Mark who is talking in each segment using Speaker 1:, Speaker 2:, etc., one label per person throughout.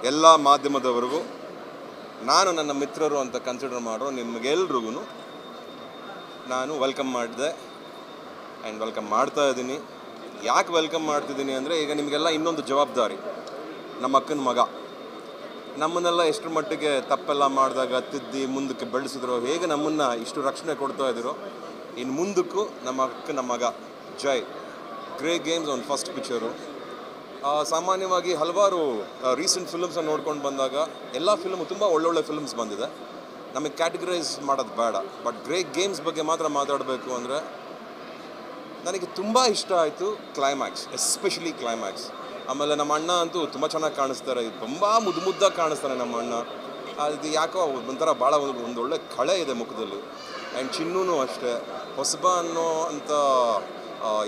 Speaker 1: ಎಲ್ಲ ಮಾಧ್ಯಮದವರೆಗೂ ನಾನು ನನ್ನ ಮಿತ್ರರು ಅಂತ ಕನ್ಸಿಡರ್ ಮಾಡೋ ನಿಮಗೆಲ್ರಿಗೂ ನಾನು ವೆಲ್ಕಮ್ ಮಾಡಿದೆ ಆ್ಯಂಡ್ ವೆಲ್ಕಮ್ ಮಾಡ್ತಾ ಇದ್ದೀನಿ. ಯಾಕೆ ವೆಲ್ಕಮ್ ಮಾಡ್ತಿದ್ದೀನಿ ಅಂದರೆ, ಈಗ ನಿಮಗೆಲ್ಲ ಇನ್ನೊಂದು ಜವಾಬ್ದಾರಿ. ನಮ್ಮ ಅಕ್ಕನ ಮಗ ನಮ್ಮನ್ನೆಲ್ಲ ಎಷ್ಟರ ಮಟ್ಟಿಗೆ ತಪ್ಪೆಲ್ಲ ಮಾಡಿದಾಗ ತಿದ್ದಿ ಮುಂದಕ್ಕೆ ಬೆಳೆಸಿದ್ರು, ಹೇಗೆ ನಮ್ಮನ್ನು ಇಷ್ಟು ರಕ್ಷಣೆ ಕೊಡ್ತಾ ಇದ್ದೀರೋ, ಇನ್ನು ಮುಂದಕ್ಕೂ ನಮ್ಮ ಅಕ್ಕನ ಮಗ ಜೈ ಗ್ರೇ ಗೇಮ್ಸ್ ಒಂದು ಫಸ್ಟ್ ಪಿಕ್ಚರು. ಸಾಮಾನ್ಯವಾಗಿ ಹಲವಾರು ರೀಸೆಂಟ್ ಫಿಲ್ಮ್ಸನ್ನು ನೋಡ್ಕೊಂಡು ಬಂದಾಗ ಎಲ್ಲ ಫಿಲ್ಮು ತುಂಬ ಒಳ್ಳೊಳ್ಳೆ ಫಿಲ್ಮ್ಸ್ ಬಂದಿದೆ. ನಮಗೆ ಕ್ಯಾಟಗರೈಸ್ ಮಾಡೋದು ಬೇಡ, ಬಟ್ ಗ್ರೇ ಗೇಮ್ಸ್ ಬಗ್ಗೆ ಮಾತ್ರ ಮಾತಾಡಬೇಕು ಅಂದರೆ ನನಗೆ ತುಂಬ ಇಷ್ಟ ಆಯಿತು ಕ್ಲೈಮ್ಯಾಕ್ಸ್, ಎಸ್ಪೆಷಲಿ ಕ್ಲೈಮ್ಯಾಕ್ಸ್. ಆಮೇಲೆ ನಮ್ಮ ಅಣ್ಣ ಅಂತೂ ತುಂಬ ಚೆನ್ನಾಗಿ ಕಾಣಿಸ್ತಾರೆ, ತುಂಬ ಮುದ್ದಾಗಿ ಕಾಣಿಸ್ತಾರೆ ನಮ್ಮ ಅಣ್ಣ. ಅದು ಯಾಕೋ ಒಂಥರ ಭಾಳ ಒಂದು ಒಳ್ಳೆ ಕಳೆ ಇದೆ ಮುಖದಲ್ಲಿ. ಆ್ಯಂಡ್ ಚಿನ್ನೂ ಅಷ್ಟೇ, ಹೊಸಬ ಅನ್ನೋ ಅಂತ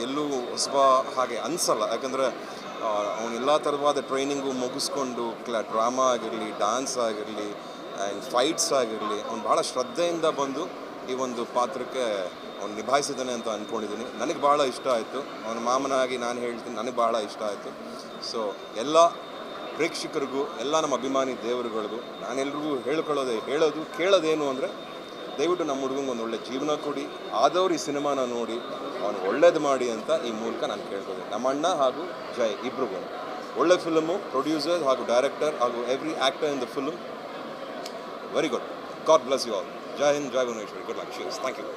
Speaker 1: ಎಲ್ಲೂ ಹೊಸಬ ಹಾಗೆ ಅನಿಸಲ್ಲ. ಯಾಕಂದರೆ ಅವನೆಲ್ಲ ಥರವಾದ ಟ್ರೈನಿಂಗು ಮುಗಿಸ್ಕೊಂಡು ಡ್ರಾಮಾ ಆಗಿರಲಿ, ಡ್ಯಾನ್ಸ್ ಆಗಿರಲಿ ಆ್ಯಂಡ್ ಫೈಟ್ಸ್ ಆಗಿರಲಿ, ಅವ್ನು ಭಾಳ ಶ್ರದ್ಧೆಯಿಂದ ಬಂದು ಈ ಒಂದು ಪಾತ್ರಕ್ಕೆ ಅವ್ನು ನಿಭಾಯಿಸಿದ್ದಾನೆ ಅಂತ ಅಂದ್ಕೊಂಡಿದ್ದೀನಿ. ನನಗೆ ಭಾಳ ಇಷ್ಟ ಆಯಿತು. ಅವನ ಮಾಮನಾಗಿ ನಾನು ಹೇಳ್ತೀನಿ, ನನಗೆ ಭಾಳ ಇಷ್ಟ ಆಯಿತು. ಸೊ ಎಲ್ಲ ಪ್ರೇಕ್ಷಕರಿಗೂ, ಎಲ್ಲ ನಮ್ಮ ಅಭಿಮಾನಿ ದೇವರುಗಳಿಗೂ ನಾನೆಲ್ರಿಗೂ ಕೇಳೋದೇನು ಅಂದರೆ, ದಯವಿಟ್ಟು ನಮ್ಮ ಹುಡುಗಂಗೆ ಒಂದು ಒಳ್ಳೆ ಜೀವನ ಕೊಡಿ, ಆದವ್ರು ಈ ಸಿನಿಮಾನ ನೋಡಿ ಅವನು ಒಳ್ಳೇದು ಮಾಡಿ ಅಂತ ಈ ಮೂಲಕ ನಾನು ಕೇಳ್ಬೋದು. ನಮ್ಮ ಅಣ್ಣ ಹಾಗೂ ಜೈ ಇಬ್ರಿಗೂ ಒಳ್ಳೆ ಫಿಲಮು, ಪ್ರೊಡ್ಯೂಸರ್ ಹಾಗೂ ಡೈರೆಕ್ಟರ್ ಹಾಗೂ every actor in the film. Very good. God bless you all. ಜೈ ಹಿಂದ್, ಜೈ Bhuvaneshwari. Good luck. Thank you.